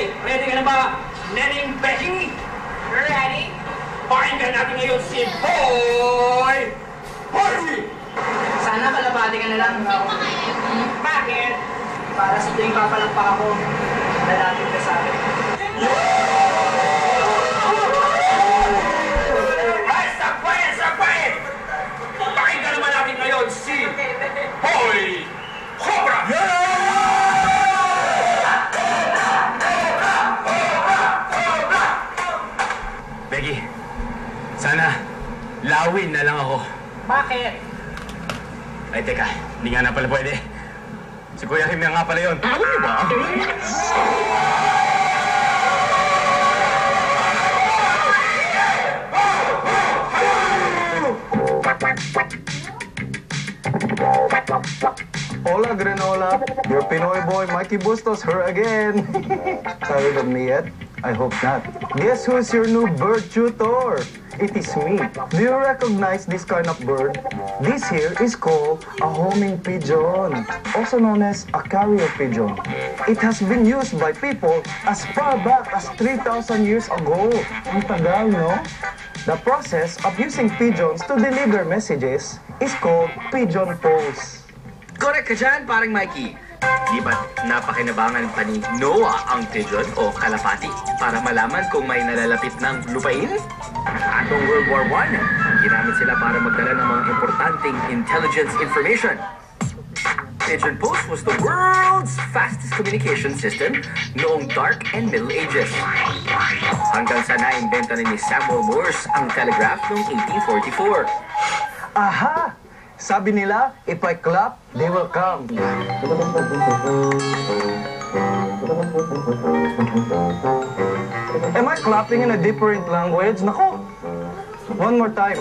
Okay, ready ka na ba? Neneng Becky? Ready? Pakinggan natin ngayon si Boy Harvey! Sana kalabati ka na lang. Bakit? Para sa tuwing papalakpak ako, lalapit ka sa akin. Ay, sabay! Pakinggan naman natin ngayon si Boy Cobra! Becky, sana lawin na lang ako. Bakit? Ay, teka, hindi nga na pala pwede. Si Kuya Kim na nga pala yun. Ano niyo ba? Hola, Granola. Your Pinoy boy, Mikey Bustos, her again. Tired of me yet? I hope not. Guess who's your new bird tutor? It is me. Do you recognize this kind of bird? This here is called a homing pigeon, also known as a carrier pigeon. It has been used by people as far back as 3,000 years ago. Ang tagal, no? The process of using pigeons to deliver messages is called pigeon pose. Correct ka dyan, parang Mikey. Di ba napakinabangan pa ni Noah ang pigeon o kalapati para malaman kung may nalalapit ng lupain? Atong World War I, ginamit sila para magdala ng mga importanteng intelligence information. Pigeon Post was the world's fastest communication system noong Dark and Middle Ages. Hanggang sa naimbenta ni Samuel Morse ang telegraph noong 1844. Aha! Sabi nila, if I clap, they will come. Am I clapping in a different language? Nako! One more time.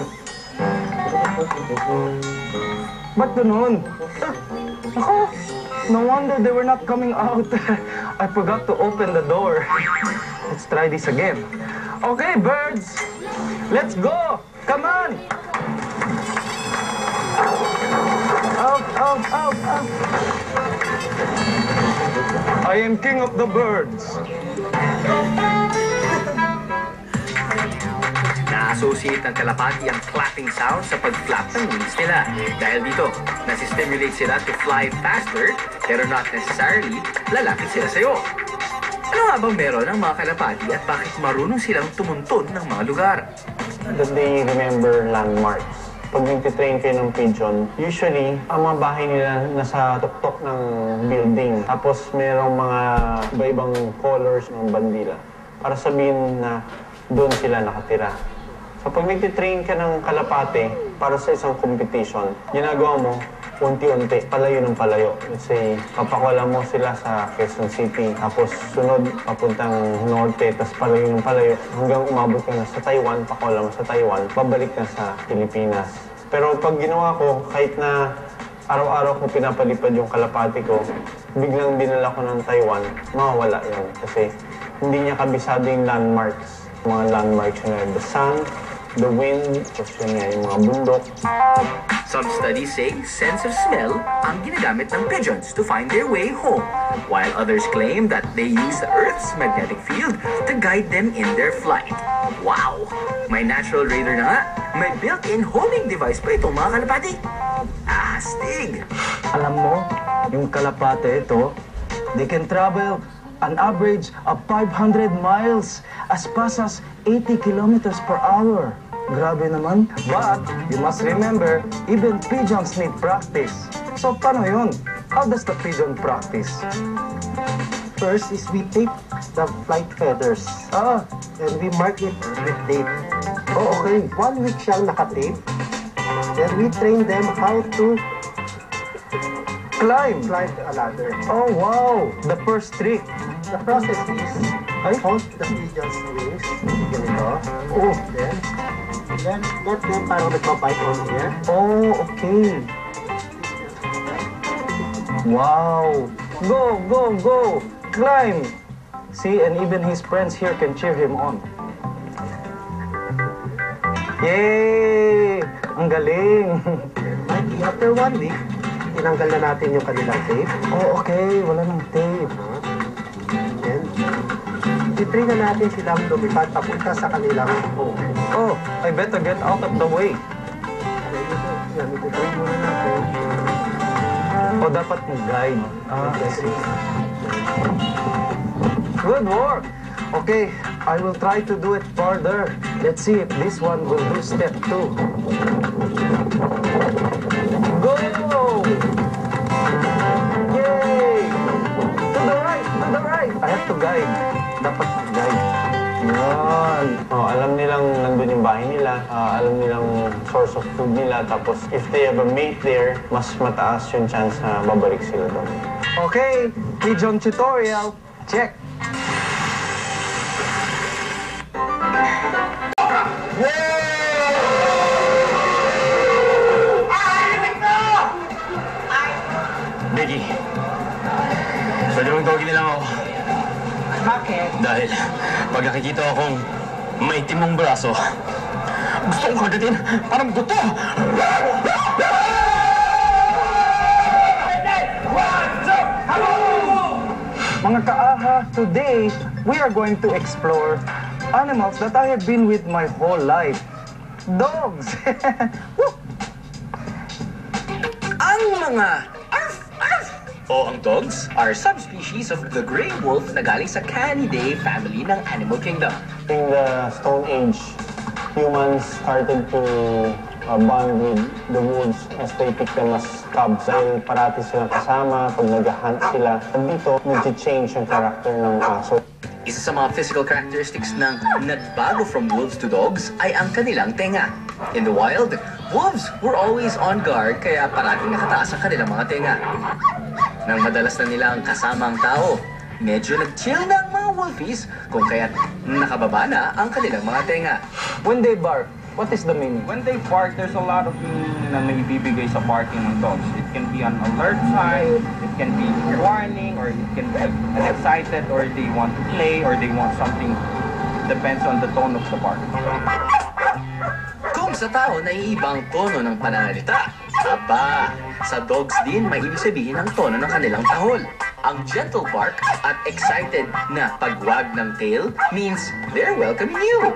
Ba't ganun? Nako! No wonder they were not coming out. I forgot to open the door. Let's try this again. Okay, birds! Let's go! Come on! Out! I am king of the birds. Na-associate ng kalapati ang clapping sound sa pag-flap ng wings nila. Dahil dito, nasi-stimulate sila to fly faster, pero not necessarily lalapit sila sa'yo. Ano nga bang meron ng mga kalapati at bakit marunong silang tumunton ng mga lugar? That they remember landmarks. Pag nagtitrain kayo ng pigeon, usually, ang mga bahay nila nasa tuktok ng building. Tapos merong mga iba-ibang colors ng bandila para sabihin na doon sila nakatira. So pag nagtitrain ka ng kalapate para sa isang competition, ginagawa mo, unti-unti, palayo ng palayo. Let's say, papakawala mo sila sa Quezon City, tapos sunod, papuntang norte, tapos palayo ng palayo, hanggang umabot ka na sa Taiwan, pakawala mo sa Taiwan, babalik na sa Pilipinas. Pero pag ginawa ko, kahit na araw-araw ko pinapalipad yung kalapati ko, biglang dinala ko ng Taiwan, mawawala yun. Kasi hindi niya kabisado yung landmarks. Mga landmarks na the sun, the wind, tapos yun nga, yung mga bundok. Some studies say sense of smell ang ginagamit ng pigeons to find their way home, while others claim that they use the Earth's magnetic field to guide them in their flight. Wow! May natural radar na nga, may built-in homing device pa itong mga kalapati. Astig! Alam mo, yung kalapate ito, they can travel an average of 500 miles as fast as 80 kilometers per hour. Grabe naman. But, you must remember, even pigeons need practice. So, paano yun? How does the pigeon practice? First is we tape the flight feathers. And we mark it with tape. Oh, okay. 1 week siyang nakatape. Then we train them how to Climb a ladder. Oh, wow. The first trick. The process is hold the pigeon's wings. Ganito. Oh. Then let them parang nagpa-bite on here. Oh, okay. Wow. Go. Climb. See, and even his friends here can cheer him on. Yay! Ang galing. After 1 week, tinanggal na natin yung kanilang tape. Oh, okay. Wala nang tape. Then, itry na natin silang lumipad papunta sa kanilang home. Oh, I better get out of the way. Yan, itry muna natin. Oh, dapat guide. I see. Good work. Okay, I will try to do it further. Let's see if this one will do step 2. Go! Yay! To the right! To the right! I have to guide. Dapat guide. Yan. Oh, alam nilang nandun yung bahay nila, alam nilang source of food nila, tapos if they have a mate there, mas mataas yung chance na babalik sila doon. Okay, pigeon tutorial. Check. Becky, pwede mong tawagin nila ako. Bakit? Dahil pag nakikita akong may timong braso, gusto kong kagatin parang buto. Mga kaaha, today we are going to explore animals that I have been with my whole life. Dogs! Woo! Ang mga o ang dogs are subspecies of the gray wolf na galing sa Canidae family ng Animal Kingdom. In the Stone Age, humans started to bond with the wolves as they pick them as cubs. Dahil parati silang kasama, pag nag-hunt sila. At dito, nag-change yung character ng aso. Isa sa mga physical characteristics ng nagbago from wolves to dogs ay ang kanilang tenga. In the wild, wolves were always on guard kaya parating nakataas ang kanilang mga tenga. Nang madalas na nila ang kasama ang tao, medyo nag-chill na ang mga wolfies kung kaya't nakababa na ang kanilang mga tenga. When they bark, what is the meaning? When they bark, there's a lot of meaning na naibibigay sa barking ng dogs. It can be an alert sign, it can be warning, or it can be an excited, or they want to play, or they want something. Depends on the tone of the bark. Kung sa tao naiiba ang tono ng pananalita, aba, sa dogs din may ibig sabihin ang tono ng kanilang tahol. Ang gentle bark at excited na pagwag ng tail means they're welcoming you.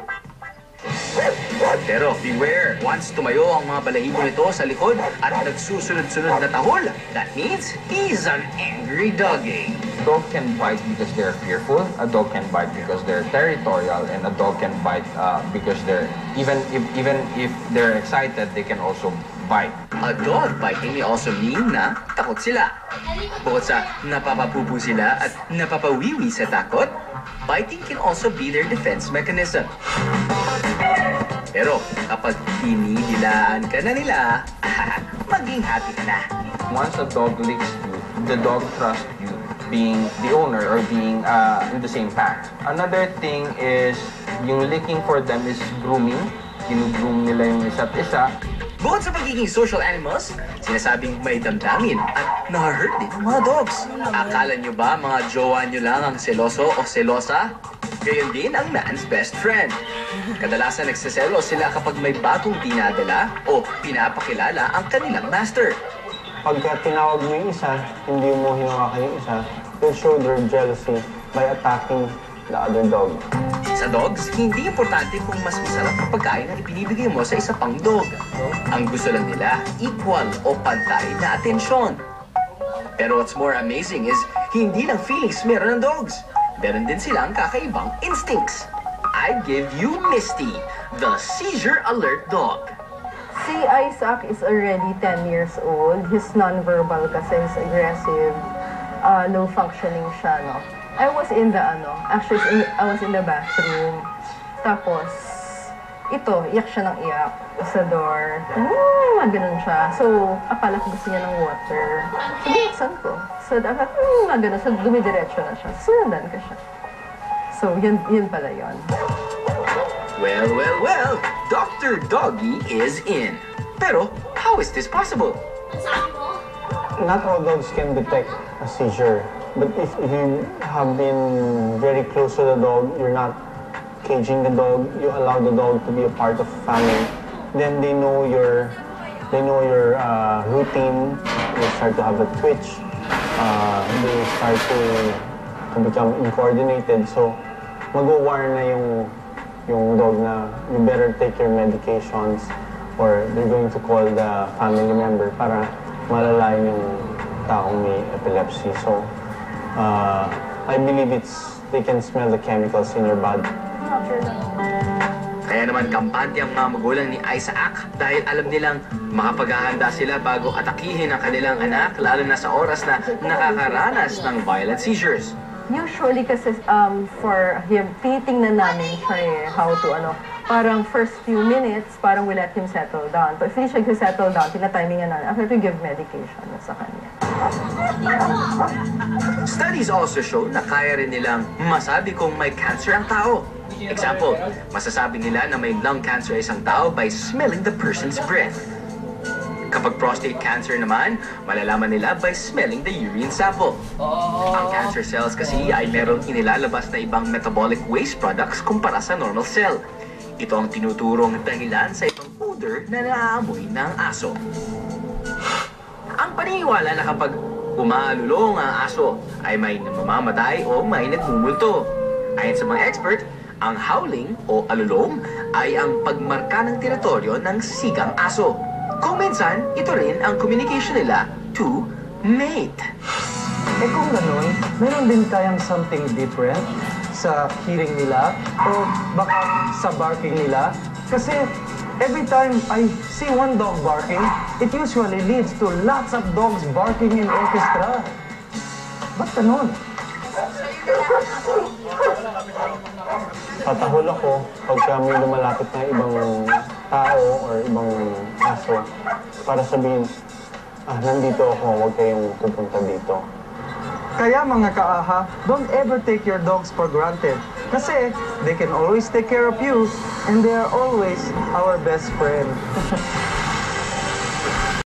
Pero beware, once tumayo ang mga balahibo nito sa likod at nagsusunod-sunod na tahol, that means he's an angry doggy. Dog can bite because they're fearful. A dog can bite because they're territorial, and a dog can bite because they're even if they're excited, they can also bite. A dog biting may also mean na takot sila. Bukod sa napapapupu sila at napapawiwi sa takot, biting can also be their defense mechanism. Pero kapag tinidilaan ka na nila, maging happy ka na. Once a dog licks you, the dog trusts you being the owner or being in the same pack. Another thing is yung licking for them is grooming. Ginugroom nila yung isa't isa. Bukod sa pagiging social animals, sinasabing may damdamin at na-hurt din ang mga dogs. Akala nyo ba mga jowa nyo lang ang seloso o selosa? Gayon din ang man's best friend. Kadalasan nagsiselo sila kapag may bagong dinadala o pinapakilala ang kanilang master. Pagka tinawag mo yung isa, hindi mo hinawakan yung isa, they'll show their jealousy by attacking the other dog. Sa dogs, hindi importante kung mas masarap ang pagkain na ibinibigay mo sa isa pang dog. Ang gusto lang nila, equal o pantay na atensyon. Pero what's more amazing is, hindi lang feelings meron ng dogs. Meron din silang kakaibang instincts. I give you Misty, the seizure alert dog. Si Isaac is already 10 years old. He's non-verbal kasi he's aggressive, low functioning siya, no? I was in the, I was in the bathroom. Tapos, iyak siya ng iyak sa door. Ganun siya. So, akala ko gusto niya ng water. So, binuksan ko. So, dapat, ganun. So, dumidiretso na siya. Sundan ko siya. So, yun pala yun. Well, Dr. Doggy is in. Pero, how is this possible? Not all dogs can detect a seizure. But if you have been very close to the dog, you're not caging the dog, you allow the dog to be a part of family, then they know your routine. They start to have a twitch. They start to become uncoordinated. So mag-warn na yung dog na you better take your medications or they're going to call the family member para malalayan yung taong may epilepsy. So, I believe they can smell the chemicals in your body. Kaya naman kampante ang mga magulang ni Isaac dahil alam nilang makapaghahanda sila bago atakihin ang kanilang anak, lalo na sa oras na nakakaranas ng violent seizures. Usually kasi for him, titingnan namin siya how to parang first few minutes, parang we let him settle down. But if hindi siya settle down, tinatimingan namin after to give medication sa kanya. Studies also show na kaya rin nilang masabi kung may cancer ang tao. Example, masasabi nila na may lung cancer isang tao by smelling the person's breath. Kapag prostate cancer naman, malalaman nila by smelling the urine sample. Ang cancer cells kasi ay merong inilalabas na ibang metabolic waste products kumpara sa normal cell. Ito ang tinuturong dahilan sa ibang odor na naaamoy ng aso. Ang paniniwala na kapag umaalulong ang aso ay may namamamatay o may nagmumulto. Ayon sa mga expert, ang howling o alulong ay ang pagmarka ng teritoryo ng sigang aso. Kung minsan, ito rin ang communication nila to mate. Eh kung ganun, meron din tayong something different sa hearing nila o baka sa barking nila. Kasi every time I see one dog barking, it usually leads to lots of dogs barking in orchestra. Ba't ganun? Tatahol ako pagka may lumalapit na ibang tao or ibang aso para sabihin, nandito ako, huwag kayong pupunta dito. Kaya mga kaaha, don't ever take your dogs for granted. Kasi they can always take care of you and they are always our best friend.